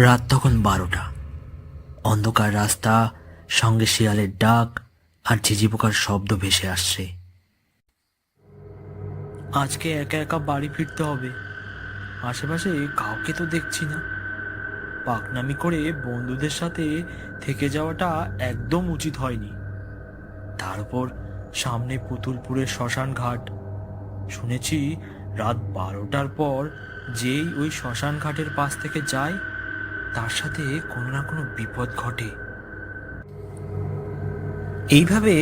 রাত তখন 12টা। অন্ধকার রাস্তা, সঙ্গে শিয়ালের ডাক আর ঝিঝি পোকার শব্দ ভেসে আসছে। আজকে একা একা বাড়ি ফিরতে হবে। আশেপাশে কাউকে তো দেখছি না। পাকনামি করে বন্ধুদের সাথে থেকে যাওয়াটা একদম উচিত হয়নি। তার উপর সামনে পুতুলপুরের শ্মশান ঘাট। শুনেছি রাত 12টার পর যেই ওই শ্মশান ঘাটের পাশ থেকে যায় তার সাথে কোনো না কোনো বিপদ ঘটে। এইভাবে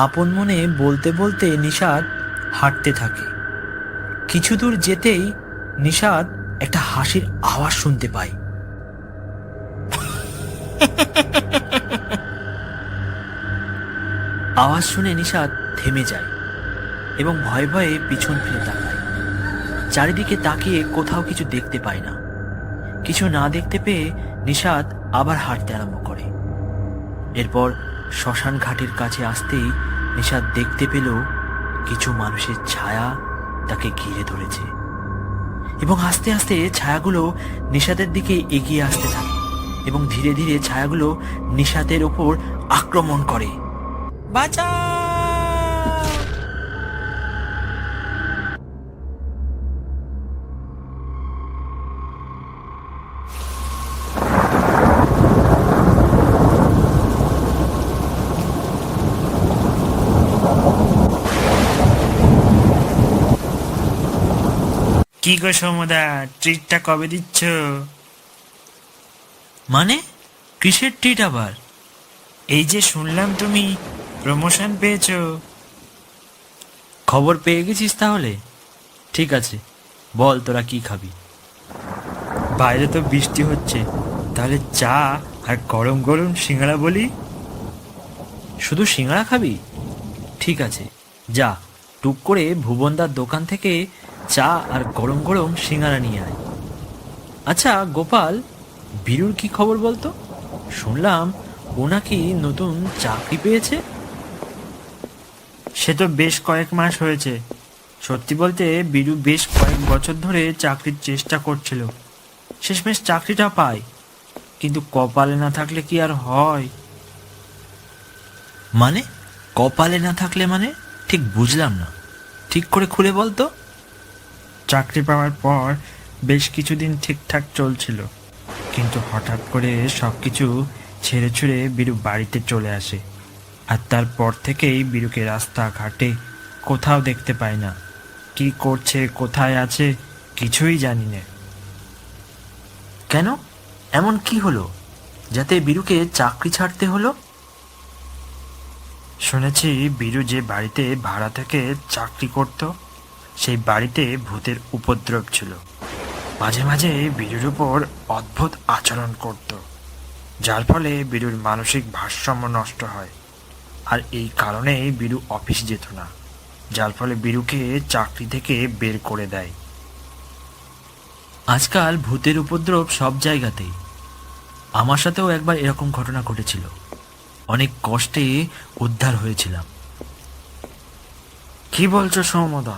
আপন মনে বলতে বলতে নিশাদ হাঁটতে থাকে। কিছু দূর যেতেই নিশাদ একটা হাসির আওয়াজ শুনতে পায়। আওয়াজ শুনে নিশাদ থেমে যায় এবং ভয়ে ভয়ে পিছন ফিরে তাকায়। চারিদিকে তাকিয়ে কোথাও কিছু দেখতে পায় না। কিছু না দেখতে পেয়ে নিশাদ আবার হাঁটতে আরম্ভ করে। এরপর শ্মশান ঘাটের কাছে আসতেই নিশাদ দেখতে পেল কিছু মানুষের ছায়া তাকে ঘিরে ধরেছে এবং আস্তে আস্তে ছায়াগুলো নিশাদের দিকে এগিয়ে আসতে থাকে এবং ধীরে ধীরে ছায়াগুলো নিশাদের ওপর আক্রমণ করে। বাঁচাও! কি গো সমুদা, ট্রিটটা কবে দিচ্ছ? মানে কিসের ট্রিট আবার? এই যে শুনলাম তুমি প্রমোশন পেয়েছো। খবর পেয়ে গেছিস তাহলে? ঠিক আছে, বল তোরা কি খাবি? বাইরে তো বৃষ্টি হচ্ছে, তাহলে চা আর গরম গরম সিঙ্গাড়া বলি। শুধু সিঙ্গাড়া খাবি? ঠিক আছে, যা টুক করে ভুবনদার দোকান থেকে চা আর গরম গরম সিঙ্গাড়া নিয়ে আয়। আচ্ছা গোপাল, বীরুর কি খবর বলতো? শুনলাম ও নাকি নতুন চাকরি পেয়েছে। সে তো বেশ কয়েক মাস হয়েছে। সত্যি বলতে বীরু বেশ কয়েক বছর ধরে চাকরির চেষ্টা করছিল, শেষমেশ চাকরিটা পায়। কিন্তু কপালে না থাকলে কি আর হয়? মানে কপালে না থাকলে মানে? ঠিক বুঝলাম না, ঠিক করে খুলে বলতো। চাকরি পাওয়ার পর বেশ কিছুদিন ঠিকঠাক চলছিল, কিন্তু হঠাৎ করে সব কিছু ছেড়ে ছুড়ে বীরু বাড়িতে চলে আসে। আর তারপর থেকেই বীরুকে রাস্তাঘাটে কোথাও দেখতে পাই না। কি করছে, কোথায় আছে, কিছুই জানি না। কেন, এমন কি হলো যাতে বীরুকে চাকরি ছাড়তে হলো? শুনেছি বীরু যে বাড়িতে ভাড়া থেকে চাকরি করত, সেই বাড়িতে ভূতের উপদ্রব ছিল। মাঝে মাঝে বীরুর উপর অদ্ভুত আচরণ করত, যার ফলে বীরুর মানসিক ভারসাম্য নষ্ট হয়। আর এই কারণেই বীরু অফিস যেত না, যার ফলে বীরুকে চাকরি থেকে বের করে দেয়। আজকাল ভূতের উপদ্রব সব জায়গাতেই। আমার সাথেও একবার এরকম ঘটনা ঘটেছিল। অনেক কষ্টে উদ্ধার হয়েছিলাম। কি বলছো সৌমদা,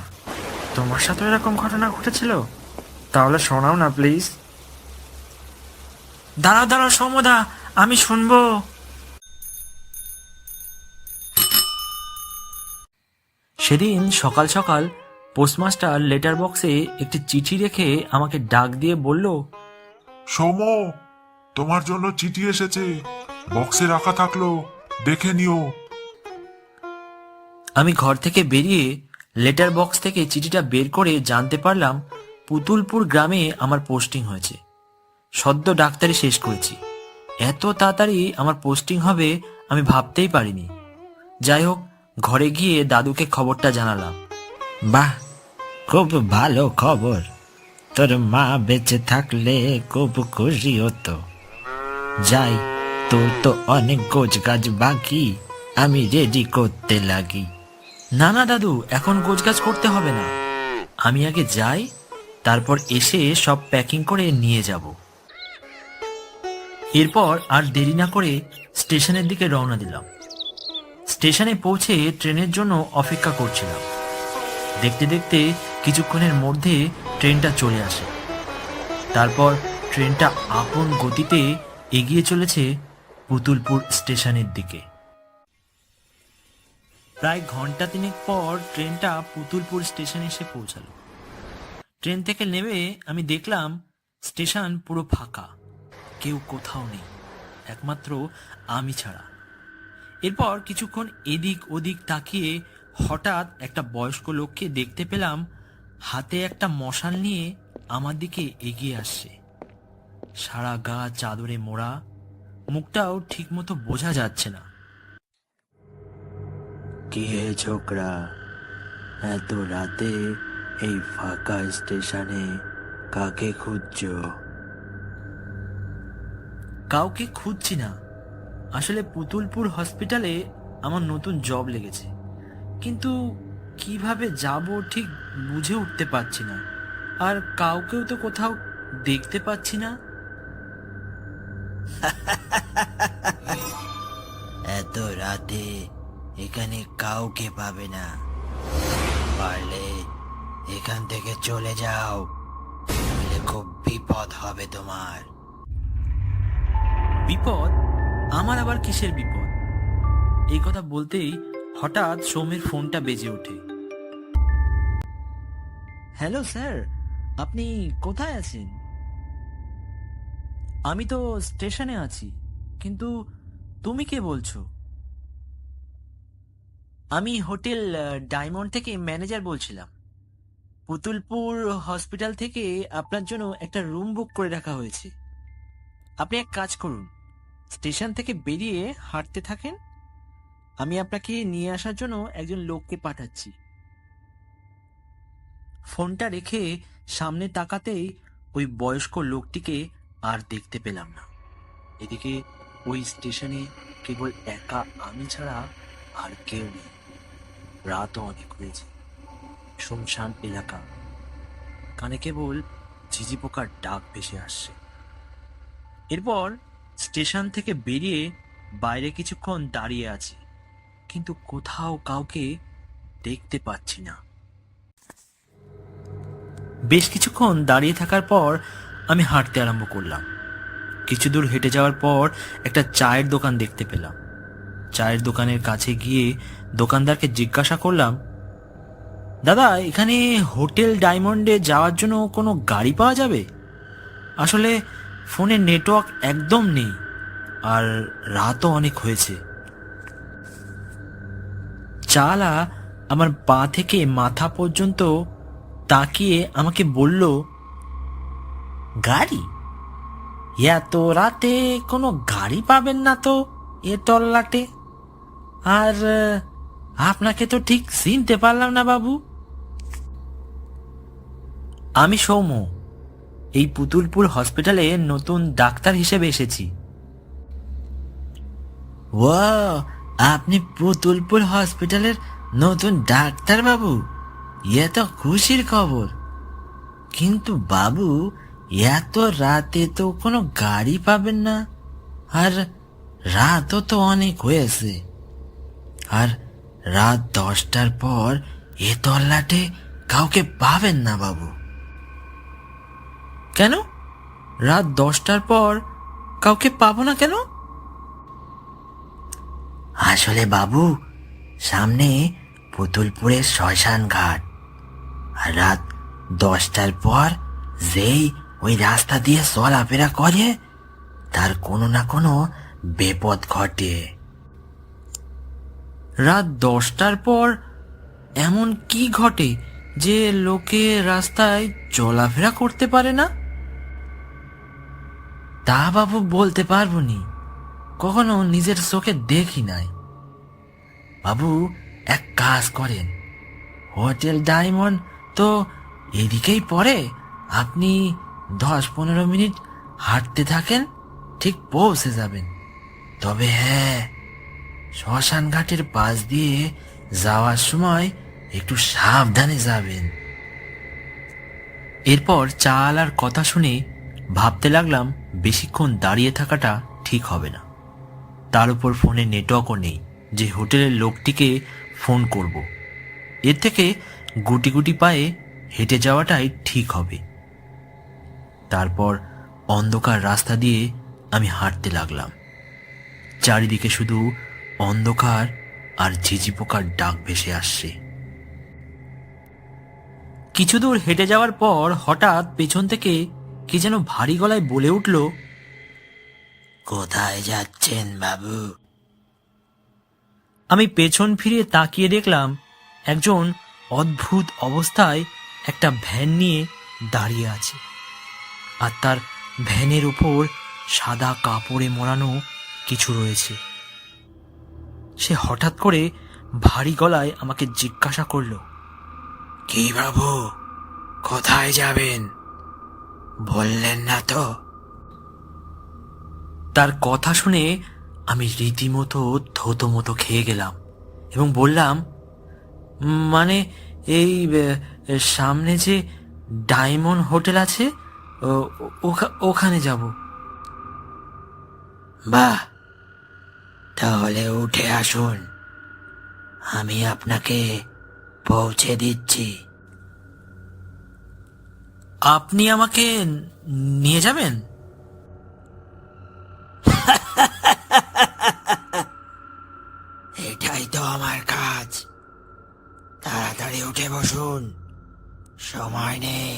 তোমার সাথে এরকম ঘটনা ঘটেছিল? তাহলে শোনাও না প্লিজ। দাঁড়াও দাঁড়াও সৌমদা, আমি শুনবো। সেদিন সকাল সকাল পোস্টমাস্টার লেটার বক্সে একটি চিঠি রেখে আমাকে ডাক দিয়ে বলল, সৌম, তোমার জন্য চিঠি এসেছে, বক্সে রাখা থাকলো, দেখে নিও। আমি ঘর থেকে বেরিয়ে লেটার বক্স থেকে চিঠিটা বের করে জানতে পারলাম পুতুলপুর গ্রামে আমার পোস্টিং হয়েছে। সদ্য ডাক্তারি শেষ করেছি। এত তাড়াতাড়ি আমার পোস্টিং হবে আমি ভাবতেই পারিনি। যাই হোক, ঘরে গিয়ে দাদুকে খবরটা জানালাম। বাহ, খুব ভালো খবর। তোর মা বেঁচে থাকলে খুব খুশি হতো। যাই, তোর তো অনেক গোছ গাছ বাকি, আমি রেডি করতে লাগি। না না দাদু, এখন গোছগাছ করতে হবে না। আমি আগে যাই, তারপর এসে সব প্যাকিং করে নিয়ে যাব। এরপর আর দেরি না করে স্টেশনের দিকে রওনা দিলাম। স্টেশনে পৌঁছে ট্রেনের জন্য অপেক্ষা করছিলাম। দেখতে দেখতে কিছুক্ষণের মধ্যে ট্রেনটা চলে আসে। তারপর ট্রেনটা আপন গতিতে এগিয়ে চলেছে পুতুলপুর স্টেশনের দিকে। প্রায় ঘন্টা তিনেক পর ট্রেনটা পুতুলপুর স্টেশনে এসে পৌঁছালো। ট্রেন থেকে নেমে আমি দেখলাম স্টেশন পুরো ফাঁকা, কেউ কোথাও নেই, একমাত্র আমি ছাড়া। এরপর কিছুক্ষণ এদিক ওদিক তাকিয়ে হঠাৎ একটা বয়স্ক লোককে দেখতে পেলাম, হাতে একটা মশাল নিয়ে আমার দিকে এগিয়ে আসছে। সারা গা চাদরে মোড়া, মুখটাও ঠিকমতো বোঝা যাচ্ছে না। কি হে ছোকরা, এত রাতে এই ফাঁকা স্টেশনে কাকে খুঁজছো? কাউকে খুঁজছি না, আসলে পুতুলপুর হসপিটালে আমার নতুন জব লেগেছে, কিন্তু কিভাবে যাব ঠিক বুঝে উঠতে পারছি না, আর কাউকেও তো কোথাও দেখতে পাচ্ছি না। এত রাতে এখানে কাউকে পাবে না, পারলে এখান থেকে চলে যাও, নইলে খুব বিপদ হবে তোমার। বিপদ? আমার আবার কিসের বিপদ? এই কথা বলতেই হঠাৎ সৌমের ফোনটা বেজে ওঠে। হ্যালো স্যার, আপনি কোথায় আছেন? আমি তো স্টেশনে আছি, কিন্তু তুমি কে বলছো? আমি হোটেল ডায়মন্ড থেকে ম্যানেজার বলছিলাম। পুতুলপুর হসপিটাল থেকে আপনার জন্য একটা রুম বুক করে রাখা হয়েছে। আপনি এক কাজ করুন, স্টেশন থেকে বেরিয়ে হাঁটতে থাকেন, আমি আপনাকে নিয়ে আসার জন্য একজন লোককে পাঠাচ্ছি। ফোনটা রেখে সামনে তাকাতেই ওই বয়স্ক লোকটিকে আর দেখতে পেলাম না। এদিকে ওই স্টেশনে কেবল একা আমি ছাড়া আর কেউ নেই। রাতও অনেক হয়েছে, শুনশান এলাকা, কানে কেবল ঝিঝি পোকার ডাক ভেসে আসছে। এরপর স্টেশন থেকে বেরিয়ে বাইরে কিছুক্ষণ দাঁড়িয়ে আছি, কিন্তু কোথাও কাউকে দেখতে পাচ্ছি না। বেশ কিছুক্ষণ দাঁড়িয়ে থাকার পর আমি হাঁটতে আরম্ভ করলাম। কিছু দূর হেঁটে যাওয়ার পর একটা চায়ের দোকান দেখতে পেলাম। চায়ের দোকানের কাছে গিয়ে দোকানদারকে জিজ্ঞাসা করলাম, দাদা, এখানে হোটেল ডায়মন্ডে যাওয়ার জন্য কোনো গাড়ি পাওয়া যাবে? আসলে ফোনে নেটওয়ার্ক একদম নেই, আর রাতও অনেক হয়েছে। চালা আমার পা থেকে মাথা পর্যন্ত তাকিয়ে আমাকে বলল, গাড়ি? এত রাতে কোনো গাড়ি পাবেন না তো এ তল্লাটে। আর আপনাকে তো ঠিক চিনতে পারলাম না বাবু। আমি সৌম্য, এই পুতুলপুর হসপিটালে নতুন ডাক্তার হিসেবে এসেছি। ও, আপনি পুতুলপুর হসপিটালের নতুন ডাক্তার বাবু? এ তো খুশির খবর। কিন্তু বাবু, এত রাতে তো কোনো গাড়ি পাবেন না, আর রাতও তো অনেক হয়েছে, আর রাত 10টার পর এ তল্লাটে কাউকে পাবেন না বাবু। কেন রাত 10টার পর কাউকে পাবো না কেন? আসলে বাবু, সামনে পুতুলপুরের শ্মশান ঘাট, আর রাত 10টার পর যেই ওই রাস্তা দিয়ে চলাফেরা করে তার কোনো না কোনো বিপদ ঘটে। রাত 10টার পর এমন কি ঘটে যে লোকে রাস্তায় চলাফেরা করতে পারে না? তা বাবু বলতে পারবো নি, কখনো নিজের চোখে দেখি নাই। বাবু, এক কাজ করেন, হোটেল ডায়মন্ড তো এদিকেই পড়ে, আপনি 10-15 মিনিট হাঁটতে থাকেন, ঠিক পৌঁছে যাবেন। তবে হ্যাঁ, শ্মশান ঘাটের পাশ দিয়ে যাওয়ার সময় একটু সাবধানে যাবেন। এরপর চালার কথা শুনে ভাবতে লাগলাম বেশিক্ষণ দাঁড়িয়ে থাকাটা ঠিক হবে না। তার উপর ফোনে নেটওয়ার্কও নেই যে হোটেলের লোকটিকে ফোন করব। এর থেকে গুটি গুটি পায়ে হেঁটে যাওয়াটাই ঠিক হবে। তারপর অন্ধকার রাস্তা দিয়ে আমি হাঁটতে লাগলাম। চারিদিকে শুধু অন্ধকার আর ঝিঝি পোকার ডাক ভেসে আসছে। কিছু দূর হেঁটে যাওয়ার পর হঠাৎ পেছন থেকে কে যেন ভারী গলায় বলে উঠল, কোথায় যাচ্ছেন বাবু? আমি পেছন ফিরে তাকিয়ে দেখলাম একজন অদ্ভুত অবস্থায় একটা ভ্যান নিয়ে দাঁড়িয়ে আছে, আর তার ভ্যানের উপর সাদা কাপড়ে মোড়ানো কিছু রয়েছে। সে হঠাৎ করে ভারী গলায় আমাকে জিজ্ঞাসা করল, কি বাবু, কোথায় যাবেন? বললেন না তো? তার কথা শুনে আমি রীতিমতো থতমতো খেয়ে গেলাম এবং বললাম, মানে এই সামনে যে ডায়মন্ড হোটেল আছে ওখানে যাব। বাহ, তাহলে উঠে আসুন, আমি আপনাকে পৌঁছে দিচ্ছি। আপনি আমাকে নিয়ে যাবেন? এটাই তো আমার কাজ। তাড়াতাড়ি উঠে বসুন, সময় নেই।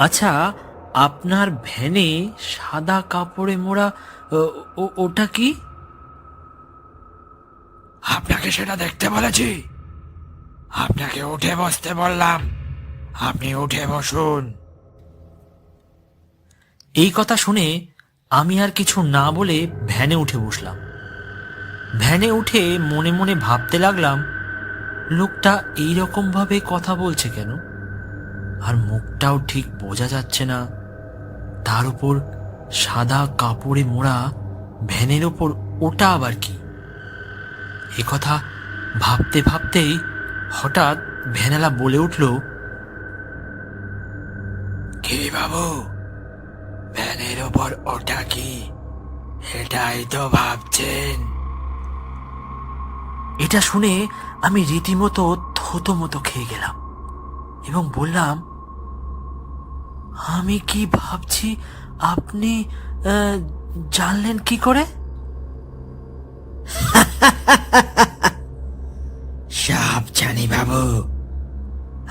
আচ্ছা, আপনার ভ্যানে সাদা কাপড়ে মোড়া ওটা কি? আপনাকে সেটা দেখতে বলেছি? আপনাকে উঠে বসতে বললাম, আপনি উঠে বসুন। এই কথা শুনে আমি আর কিছু না বলে ভ্যানে উঠে বসলাম। ভ্যানে উঠে মনে মনে ভাবতে লাগলাম, লোকটা এইরকম ভাবে কথা বলছে কেন, আর মুখটাও ঠিক বোঝা যাচ্ছে না। তার উপর সাদা কাপড়ে মোড়া ভ্যানের ওপর ওটা আবার কি? এ কথা ভাবতে ভাবতেই হঠাৎ ভ্যানালা বলে উঠল, কি বাবু, ভ্যানের ওপর ওটা কি? এটাই তো ভাবছেন? এটা শুনে আমি রীতিমতো থতমতো খেয়ে গেলাম এবং বললাম, আমি কি ভাবছি আপনি জানলেন কি করে? সব জানি বাবু,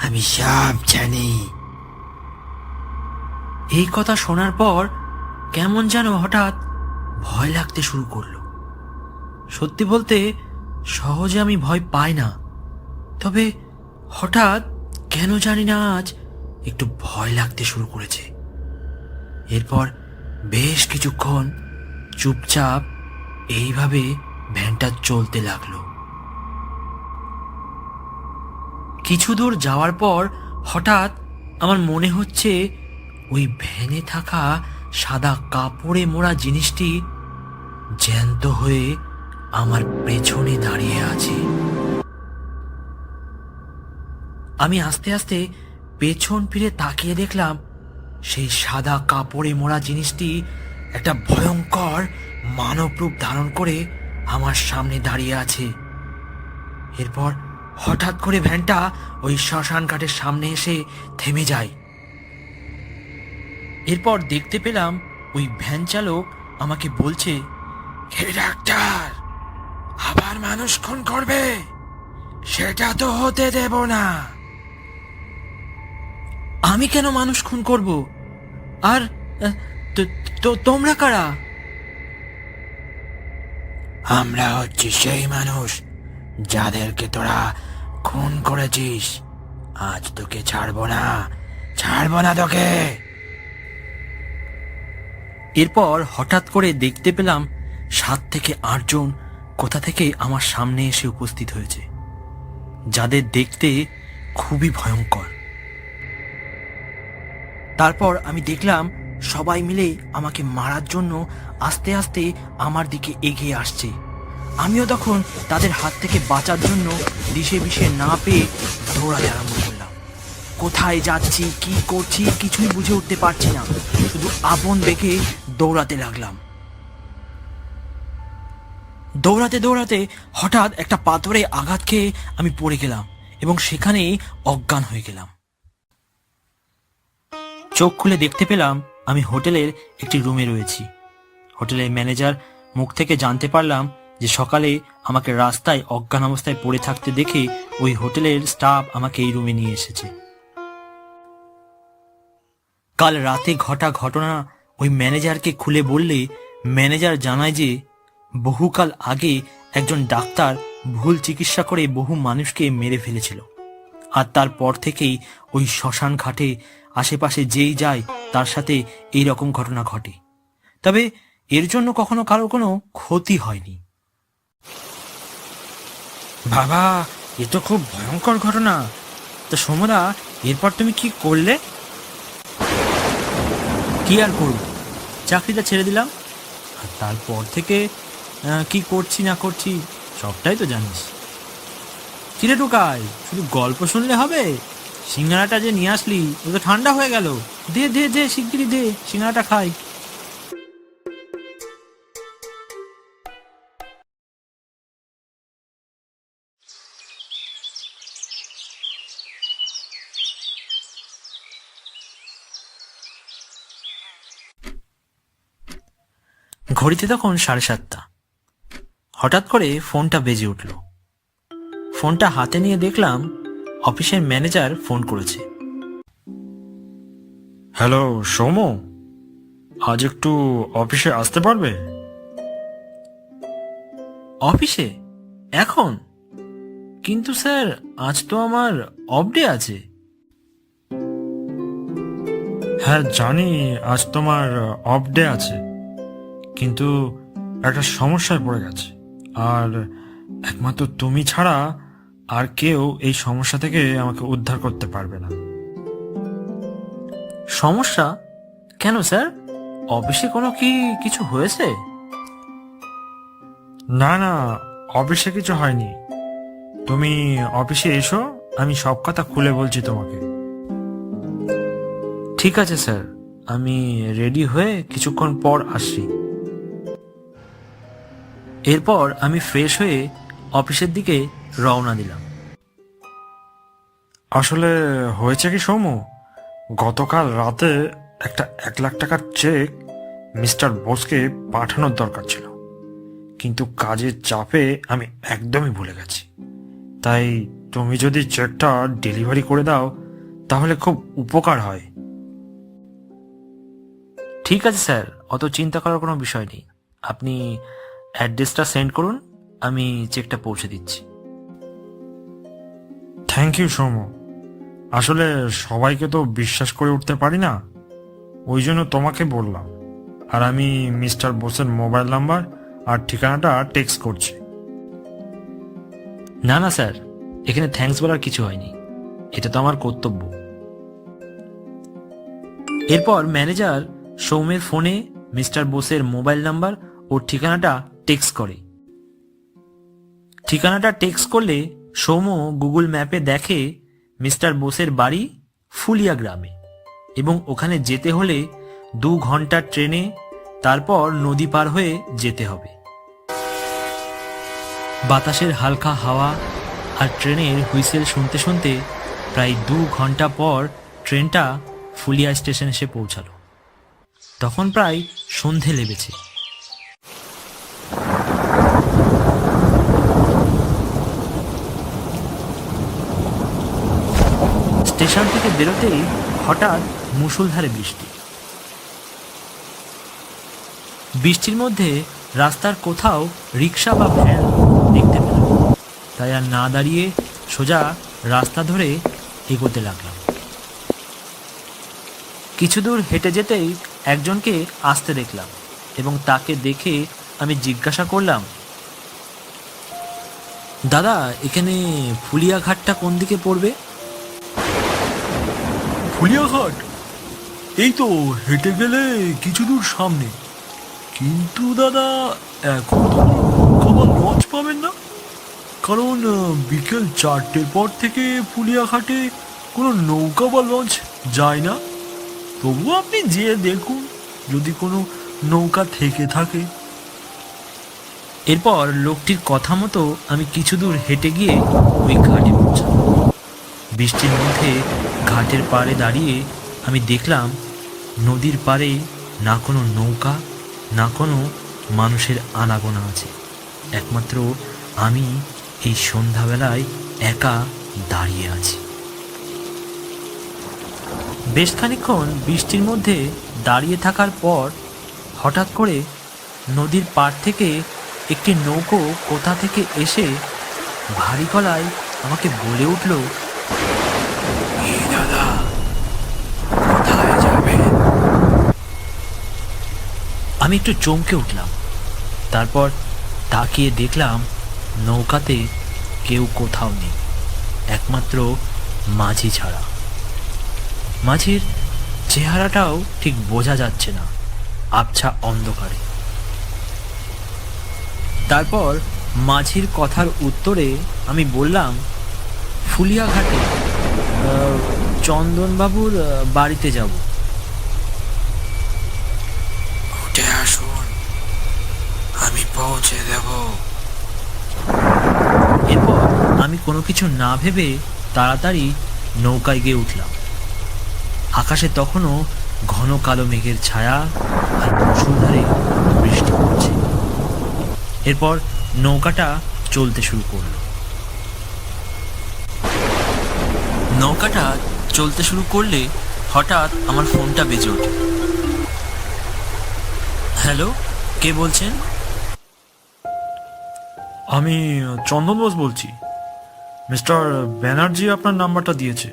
আমি সব জানি। এই কথা শোনার পর কেমন যেন হঠাৎ ভয় লাগতে শুরু করলো। সত্যি বলতে সহজে আমি ভয় পাই না, তবে হঠাৎ কেন জানি না আজ একটু ভয় লাগতে শুরু করেছে। এরপর বেশ কিছুক্ষণ চুপচাপ এইভাবে ভ্যানটা চলতে লাগলো। কিছু দূর যাওয়ার পর হঠাৎ আমার মনে হচ্ছে ওই ভ্যানে থাকা সাদা কাপড়ে মোড়া জিনিসটি জ্যান্ত হয়ে আমার পেছনে দাঁড়িয়ে আছে। আমি আস্তে আস্তে পেছন ফিরে তাকিয়ে দেখলাম সেই সাদা কাপড়ে মোড়া জিনিসটি একটা ভয়ঙ্কর মানব রূপ ধারণ করে আমার সামনে দাঁড়িয়ে আছে। এরপর হঠাৎ করে ভ্যানটা ওই শ্মশান ঘাটের সামনে এসে থেমে যায়। এরপর দেখতে পেলাম ওই ভ্যান চালক আমাকে বলছে, হে ডাক্তার, আবার মানুষ খুন করবে? সেটা তো হতে দেব না। আমি কেন মানুষ খুন করব? আর তোমরা কারা? আমরা হচ্ছি সেই মানুষ যাদেরকে তোরা খুন করেছিস। আজ তোকে ছাড়বো না, ছাড়বো না তোকে। এরপর হঠাৎ করে দেখতে পেলাম 7 থেকে 8 জন কোথা থেকে আমার সামনে এসে উপস্থিত হয়েছে, যাদের দেখতে খুবই ভয়ঙ্কর। তারপর আমি দেখলাম সবাই মিলে আমাকে মারার জন্য আস্তে আস্তে আমার দিকে এগিয়ে আসছে। আমিও তখন তাদের হাত থেকে বাঁচার জন্য দিশে বিশে না পেয়ে দৌড়াতে আরম্ভ করলাম। কোথায় যাচ্ছি, কি করছি কিছুই বুঝে উঠতে পারছি না, শুধু আপন বেগে দৌড়াতে লাগলাম। দৌড়াতে দৌড়াতে হঠাৎ একটা পাথরে আঘাত খেয়ে আমি পড়ে গেলাম এবং সেখানেই অজ্ঞান হয়ে গেলাম। চোখ খুলে দেখতে পেলাম আমি হোটেলের একটি রুমে রয়েছি। হোটেলের ম্যানেজার মুখ থেকে জানতে পারলাম যে সকালে আমাকে রাস্তায় অজ্ঞান অবস্থায় পড়ে থাকতে দেখে ওই হোটেলের স্টাফ আমাকে এই রুমে নিয়ে এসেছে। কাল রাতে ঘটা ঘটনা ওই ম্যানেজারকে খুলে বললে ম্যানেজার জানায় যে বহুকাল আগে একজন ডাক্তার ভুল চিকিৎসা করে বহু মানুষকে মেরে ফেলেছিল, আর তারপর থেকেই ওই শ্মশান ঘাটে আশেপাশে যেই যায় তার সাথে এই রকম ঘটনা ঘটে। তবে এর জন্য কখনো কারো কোনো ক্ষতি হয়নি। বাবা, এ তো খুব ভয়ঙ্কর ঘটনা। তো সমদা, এরপর তুমি কি করলে? কি আর করব, চাকরিটা ছেড়ে দিলাম। আর তারপর থেকে কি করছি না করছি সবটাই তো জানিস। কিরে টুকাই, শুধু গল্প শুনলে হবে? সিঙ্গারাটা যে নিয়ে আসলি ও তো ঠান্ডা হয়ে গেল। দে দে দে, শিগগিরই দে, সিঙ্গারাটা খাই। ঘড়িতে তখন 7:30। হঠাৎ করে ফোনটা বেজে উঠল। ফোনটা হাতে নিয়ে দেখলাম অফিসের ম্যানেজার ফোন করেছে। হ্যালো সৌম, আজ একটু অফিসে আসতে পারবে? অফিসে? এখন? কিন্তু স্যার, আজ তো আমার অফ ডে আছে। হ্যাঁ জানি, আজ তোমার অফ ডে আছে, কিন্তু একটা সমস্যায় পড়ে গেছে, আর একমাত্র তুমি ছাড়া আর কেউ এই সমস্যা থেকে আমাকে উদ্ধার করতে পারবে না। সমস্যা? কেন স্যার, অফিসে কোনো কিছু হয়েছে? না না, অফিসে কিছু হয়নি। তুমি অফিসে এসো, আমি সব কথা খুলে বলছি তোমাকে। ঠিক আছে স্যার, আমি রেডি হয়ে কিছুক্ষণ পর আসছি। এরপর আমি ফ্রেশ হয়ে অফিসের দিকে রওনা দিলাম। আসলে হয়েছে কি সৌম, গতকাল রাতে একটা 1 লাখ টাকার চেক মিস্টার বোসকে পাঠানোর দরকার ছিল, কিন্তু কাজের চাপে আমি একদমই ভুলে গেছি। তাই তুমি যদি চেকটা ডেলিভারি করে দাও তাহলে খুব উপকার হয়। ঠিক আছে স্যার, অত চিন্তা করার কোনো বিষয় নেই। আপনি অ্যাড্রেসটা সেন্ড করুন, আমি চেকটা পৌঁছে দিচ্ছি। থ্যাংক ইউ সৌম। আসলে সবাইকে তো বিশ্বাস করে উঠতে পারি না, ওই জন্য তোমাকে বললাম। আর আমি মিস্টার বোসের মোবাইল নাম্বার আর ঠিকানাটা টেক্সট করছি। না না স্যার, এখানে থ্যাঙ্কস বলার কিছু হয়নি, এটা তো আমার কর্তব্য। এরপর ম্যানেজার সৌমের ফোনে মিস্টার বোসের মোবাইল নাম্বার ও ঠিকানাটা টেক্সট করে। ঠিকানাটা টেক্সট করলে সৌম গুগল ম্যাপে দেখে মিস্টার বোসের বাড়ি ফুলিয়া গ্রামে, এবং ওখানে যেতে হলে 2 ঘন্টার ট্রেনে, তারপর নদী পার হয়ে যেতে হবে। বাতাসের হালকা হাওয়া আর ট্রেনের হুইসেল শুনতে শুনতে প্রায় 2 ঘন্টা পর ট্রেনটা ফুলিয়া স্টেশন এসে পৌঁছালো। তখন প্রায় সন্ধে লেগেছে। স্টেশন থেকে বেরোতেই হঠাৎ মুষলধারে বৃষ্টি। বৃষ্টির মধ্যে রাস্তার কোথাও রিক্সা বা ভ্যান দেখতে পেলাম, তাই আর না দাঁড়িয়ে সোজা রাস্তা ধরে এগোতে লাগলাম। কিছু দূর হেঁটে যেতেই একজনকে আসতে দেখলাম, এবং তাকে দেখে আমি জিজ্ঞাসা করলাম, দাদা, এখানে ফুলিয়া ঘাটটা কোন দিকে পড়বে? ফুলিয়াঘাট? এই তো হেঁটে গেলে কিছু দূর সামনে। কিন্তু দাদা, এখন তো কোনো লঞ্চ পাবেন না, কারণ বিকেল 4টের পর থেকে ফুলিয়াঘাটে কোনো নৌকা বা লঞ্চ যায় না। তবুও আপনি যেয়ে দেখুন, যদি কোনো নৌকা থেকে থাকে। এরপর লোকটির কথা মতো আমি কিছু দূর হেঁটে গিয়ে ওই ঘাটে পৌঁছালাম। বৃষ্টির মধ্যে ঘাটের পাড়ে দাঁড়িয়ে আমি দেখলাম নদীর পাড়ে না কোনো নৌকা, না কোনো মানুষের আনাগোনা আছে। একমাত্র আমি এই সন্ধ্যাবেলায় একা দাঁড়িয়ে আছি। বেশ খানিকক্ষণ বৃষ্টির মধ্যে দাঁড়িয়ে থাকার পর হঠাৎ করে নদীর পাড় থেকে একটি নৌকো কোথা থেকে এসে ভারী গলায় আমাকে বলে উঠল, দাদা, কোথায় যাবেন? আমি একটু চমকে উঠলাম। তারপর তাকিয়ে দেখলাম নৌকাতে কেউ কোথাও নেই, একমাত্র মাঝি ছাড়া। মাঝির চেহারাটাও ঠিক বোঝা যাচ্ছে না, আবছা অন্ধকারে। তারপর মাঝির কথার উত্তরে আমি বললাম, ফুলিয়াঘাটে চন্দনবাবুর বাড়িতে যাব। উঠে আসুন, আমি পৌঁছে দেব। এরপর আমি কোনো কিছু না ভেবে তাড়াতাড়ি নৌকায় গিয়ে উঠলাম। আকাশে তখনও ঘন কালো মেঘের ছায়া আর মুষলধারে বৃষ্টি পড়ছে। এরপর নৌকাটা চলতে শুরু করলো। নৌকাটা চলতে শুরু করলে হঠাৎ আমার ফোনটা বেজে ওঠে। হ্যালো, কে বলছেন? আমি চন্দন বোস বলছি। মিস্টার ব্যানার্জি আপনার নাম্বারটা দিয়েছে।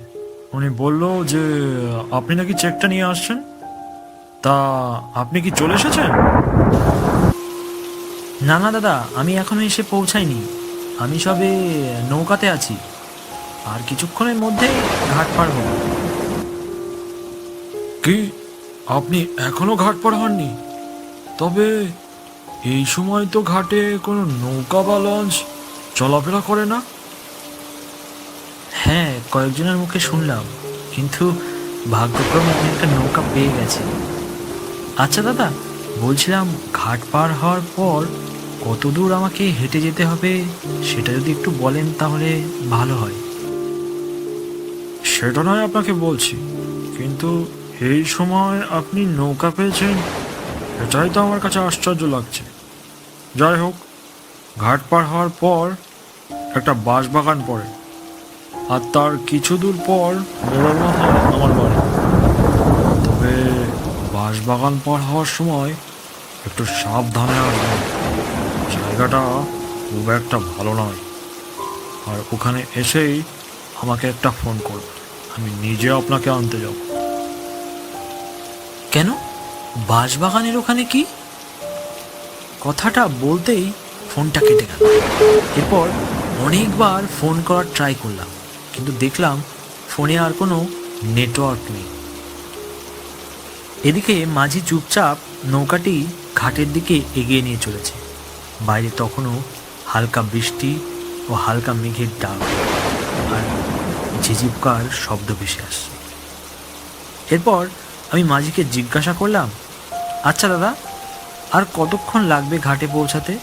উনি বলল যে আপনি নাকি চেকটা নিয়ে আসছেন। তা আপনি কি চলে এসেছেন? না না দাদা, আমি এখনো এসে পৌঁছাইনি। আমি সবে নৌকাতে আছি, আর কিছুক্ষণের মধ্যে ঘাট পার হব। কি, আপনি এখনো ঘাট পার হননি? তবে এই সময় তো ঘাটে কোনো নৌকা বা লঞ্চ চলাফেরা করে না। হ্যাঁ, কয়েকজনের মুখে শুনলাম, কিন্তু ভাগ্যক্রমে আমি একটা নৌকা পেয়ে গেছি। আচ্ছা দাদা, বলছিলাম ঘাট পার হওয়ার পর কত দূর আমাকে হেঁটে যেতে হবে সেটা যদি একটু বলেন তাহলে ভালো হয়। সেটা নয় আপনাকে বলছি, কিন্তু এই সময় আপনি নৌকা পেয়েছেন, এটাই তো আমার কাছে আশ্চর্য লাগছে। যাই হোক, ঘাট পার হওয়ার পর একটা বাঁশবাগান পড়ে, আর তার কিছু দূর পর মোড়ানো হয় আমার বাড়ি। তবে বাঁশবাগান পার হওয়ার সময় একটু সাবধানে আসবেন। জায়গাটা খুব একটা ভালো নয়। আর ওখানে এসেই আমাকে একটা ফোন করবে, আমি নিজে আপনাকে আনতে যাব। কেন, বাঁশবাগানের ওখানে কি? কথাটা বলতেই ফোনটা কেটে গেল। এরপর অনেকবার ফোন করার ট্রাই করলাম, কিন্তু দেখলাম ফোনে আর কোনো নেটওয়ার্ক নেই। এদিকে মাঝি চুপচাপ নৌকাটি ঘাটের দিকে এগিয়ে নিয়ে চলেছে। বাইরে তখনও হালকা বৃষ্টি ও হালকা মেঘের ডাক আর ঝিঝিপকার শব্দ ভেসে আসছে। এরপর আমি মাঝিকে জিজ্ঞাসা করলাম, আচ্ছা দাদা, আর কতক্ষণ লাগবে ঘাটে পৌঁছাতে?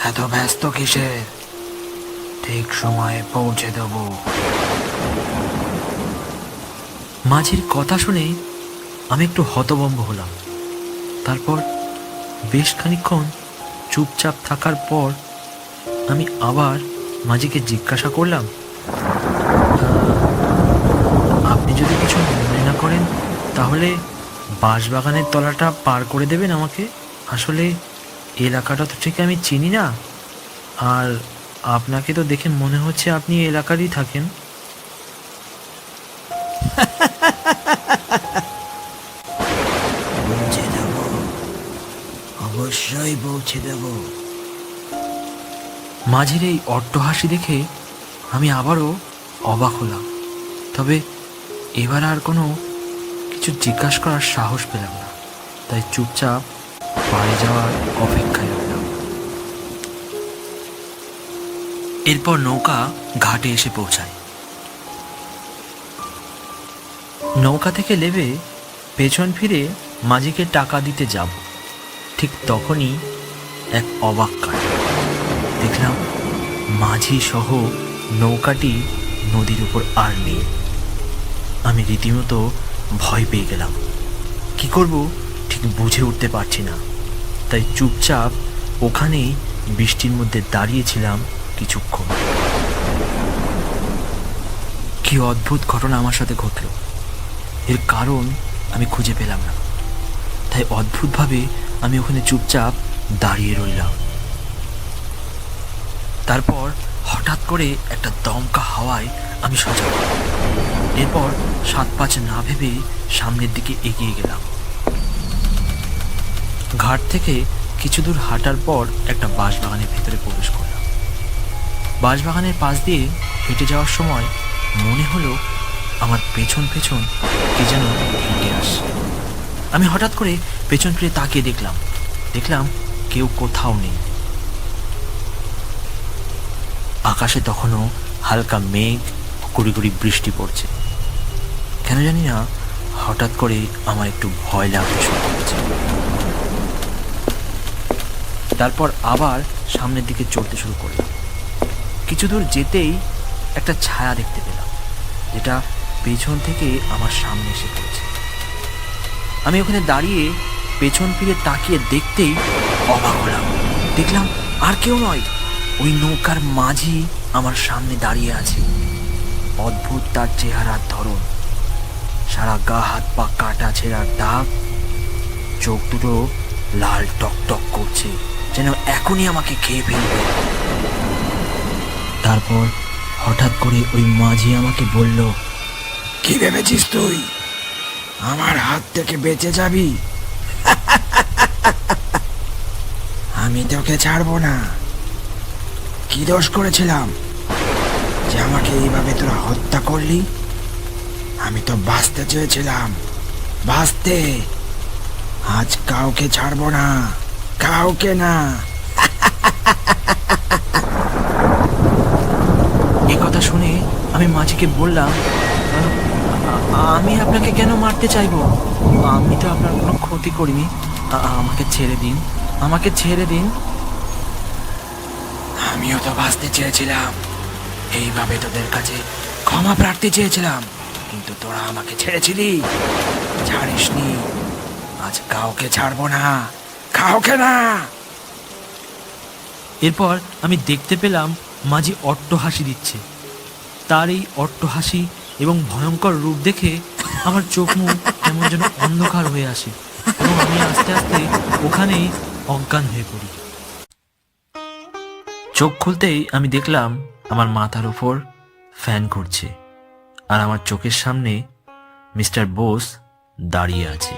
এত ব্যস্ত কিসের, ঠিক সময়ে পৌঁছে দেব। মাঝির কথা শুনে আমি একটু হতভম্ব হলাম। তারপর বেশ খানিকক্ষণ চুপচাপ থাকার পর আমি আবার মাঝিকে জিজ্ঞাসা করলাম, আপনি যদি কিছু মনে না করেন তাহলে বাঁশবাগানের তলাটা পার করে দেবেন আমাকে। আসলে এলাকাটা তো ঠিক আমি চিনি না, আর আপনাকে তো দেখে মনে হচ্ছে আপনি এই এলাকারই থাকেন। পৌঁছে দেব, অবশ্যই পৌঁছে দেব। মাঝির এই অট্টহাসি দেখে আমি আবারও অবাক হলাম। তবে এবার আর কোনো কিছু জিজ্ঞাসা করার সাহস পেলাম না, তাই চুপচাপ বাড়ি যাওয়ার অপেক্ষায় রইলাম। এরপর নৌকা ঘাটে এসে পৌঁছায়। নৌকা থেকে নেমে পেছন ফিরে মাঝিকে টাকা দিতে যাব, ঠিক তখনই এক অবাক কাণ্ড দেখলাম। মাঝি সহ নৌকাটি নদীর উপর আর নেই। আমি রীতিমতো ভয় পেয়ে গেলাম। কি করব ঠিক বুঝে উঠতে পারছি না, তাই চুপচাপ ওখানেই বৃষ্টির মধ্যে দাঁড়িয়েছিলাম কিছুক্ষণ। কি অদ্ভুত ঘটনা আমার সাথে ঘটল, এর কারণ আমি খুঁজে পেলাম না, তাই অদ্ভুতভাবে আমি ওখানে চুপচাপ দাঁড়িয়ে রইলাম। তারপর হঠাৎ করে একটা দমকা হাওয়ায় আমি সজাগ হলাম। এরপর 7-5 না ভেবে সামনের দিকে এগিয়ে গেলাম। ঘাট থেকে কিছু দূর হাঁটার পর একটা বাঁশবাগানের ভেতরে প্রবেশ করলাম। বাঁশবাগানের পাশ দিয়ে হেঁটে যাওয়ার সময় মনে হলো আমার পেছন পেছন কে যেন হেঁটে আসে। আমি হঠাৎ করে পেছন ফিরে তাকিয়ে দেখলাম কেউ কোথাও নেই। আকাশে তখনও হালকা মেঘ, গুড়ি গুড়ি বৃষ্টি পড়ছে। কেন জানি না হঠাৎ করে আমার একটু ভয় লাগতে শুরু করেছে। তারপর আবার সামনের দিকে চলতে শুরু করলাম। কিছু দূর যেতেই একটা ছায়া দেখতে পেলাম, যেটা পেছন থেকে আমার সামনে এসে পড়েছে। আমি ওখানে দাঁড়িয়ে পেছন ফিরে তাকিয়ে দেখতেই অবাক হলাম। দেখলাম আর কেউ নয়, ওই নৌকার মাঝি আমার সামনে দাঁড়িয়ে আছে। অদ্ভুত তার চেহারার ধরন, সারা গা হাত পা কাটা ছেঁড়ার দাগ, চোখ দুটো লাল টক টক করছে, যেন এখনই আমাকে খেয়ে ফেলবে। তারপর হঠাৎ করে ওই মাঝি আমাকে বলল, কি ভেবেছিস তুই আমার হাত থেকে বেঁচে যাবি? আমি তোকে ছাড়বো না। কি দোষ করেছিলাম যে আমাকে এইভাবে তোরা হত্যা করলি? আমি তো বাঁচতে চেয়েছিলাম, বাঁচতে। আজ কাউকে ছাড়বো না, কাউকে না। এই কথা শুনে আমি মাঝিকে বললাম, আমি আপনাকে কেন মারতে চাইবো? আমি তো আপনার কোনো ক্ষতি করিনি। আমাকে ছেড়ে দিন, আমাকে ছেড়ে দিন। আমিও তো বাঁচতে চেয়েছিলাম, এইভাবে তোদের কাছে ক্ষমা প্রার্থী চেয়েছিলাম, কিন্তু তোরা আমাকে ছেড়েছিলি, ছাড়িসনি। আজ কাউকে ছাড়বো না, কাউকে না। এরপর আমি দেখতে পেলাম মাঝি অট্টহাসি দিচ্ছে। তার এই অট্টহাসি এবং ভয়ঙ্কর রূপ দেখে আমার চোখ মুখ কেমন যেন অন্ধকার হয়ে আসে এবং আমি আস্তে আস্তে ওখানেই অজ্ঞান হয়ে পড়ি। চোখ খুলতেই আমি দেখলাম আমার মাথার উপর ফ্যান ঘুরছে আর আমার চোখের সামনে মিস্টার বোস দাঁড়িয়ে আছে।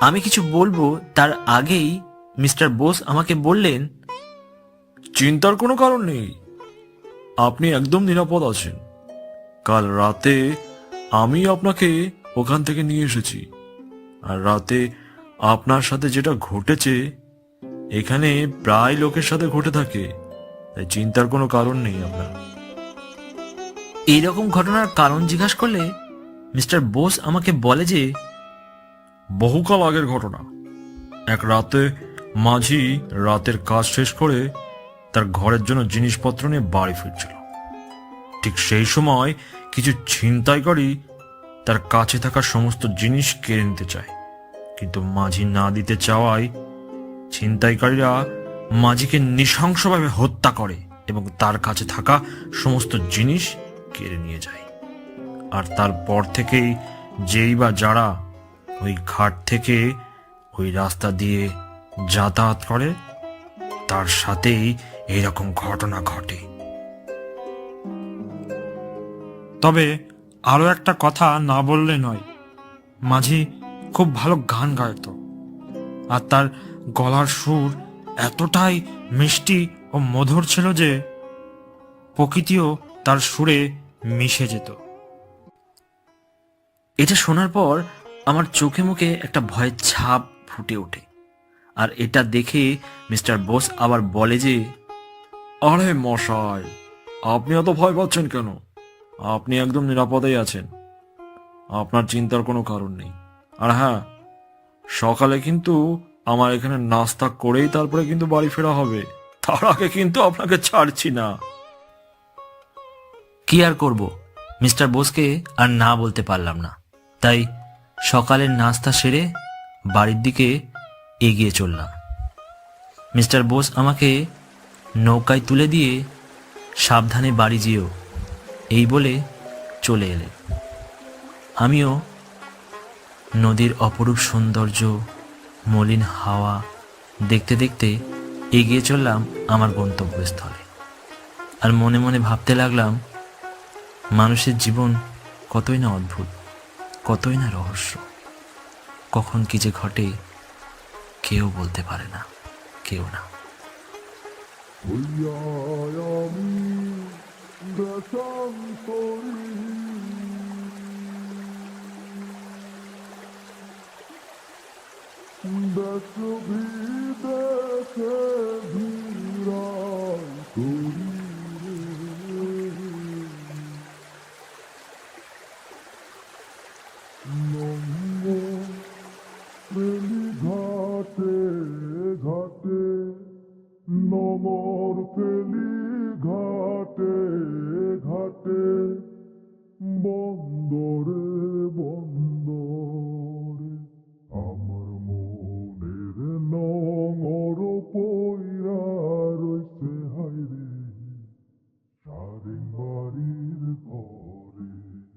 আমি কিছু বলবো তার আগেই মিস্টার বোস আমাকে বললেন, চিন্তার কোনো কারণ নেই, আপনি একদম নিরাপদ আছেন। কাল রাতে আমি আপনাকে ওখান থেকে নিয়ে এসেছি, আর রাতে আপনার সাথে যেটা ঘটেছে এখানে প্রায় লোকের সাথে ঘটে থাকে, তাই চিন্তার কোনো কারণ নেই আপনার। এইরকম ঘটনার কারণ জিজ্ঞাসা করলে মিস্টার বোস আমাকে বলে যে, বহুকাল আগের ঘটনা। এক রাতে মাঝি রাতের কাজ শেষ করে তার ঘরের জন্য জিনিসপত্র নিয়ে বাড়ি ফিরছিল। ঠিক সেই সময় কিছু ছিনতাইকারী তার কাছে থাকা সমস্ত জিনিস কেড়ে নিতে চায়, কিন্তু মাঝি না দিতে চাওয়ায় ছিনতাইকারীরা মাঝিকে নৃশংসভাবে হত্যা করে এবং তার কাছে থাকা সমস্ত জিনিস কেড়ে নিয়ে যায়। আর তারপর থেকেই যেই বা যারা ওই ঘাট থেকে ওই রাস্তা দিয়ে যাতায়াত করে তার সাথেই এরকম ঘটনা ঘটে। তবে আরো একটা কথা না বললে নয়, মাঝি খুব ভালো গান গাইতো, আর তার গলার সুর এতটাই মিষ্টি ও মধুর ছিল যে প্রকৃতিও তার সুরে মিশে যেত। এটা শোনার পর আমার চোখে মুখে একটা ভয়ের ছাপ ফুটে ওঠে। আর এটা দেখে মিস্টার বোস আবার বলে যে, আরে মশাই, আপনি এত ভয় পাচ্ছেন কেন? আপনি একদম নিরাপদেই আছেন, আপনার চিন্তার কোনো কারণ নেই। আর হ্যাঁ, সকালে কিন্তু আমার এখানে নাস্তা করেই তারপরে কিন্তু বাড়ি ফেরা হবে, তার আগে কিন্তু আপনাকে ছাড়ছি না। কি আর করব, মিস্টার বোসকে আর না বলতে পারলাম না, তাই সকালের নাস্তা সেরে বাড়ির দিকে এগিয়ে চললাম। মিস্টার বোস আমাকে নৌকায় তুলে দিয়ে সাবধানে বাড়ি যেও এই বলে চলে এলেন। আমিও নদীর অপরূপ সৌন্দর্য, মলিন হাওয়া দেখতে দেখতে এগিয়ে চললাম আমার গন্তব্যস্থলে। আর মনে মনে ভাবতে লাগলাম, মানুষের জীবন কতই না অদ্ভুত, কতই না রহস্য। কখন কি যে ঘটে কেউ বলতে পারে না, কেউ না। Really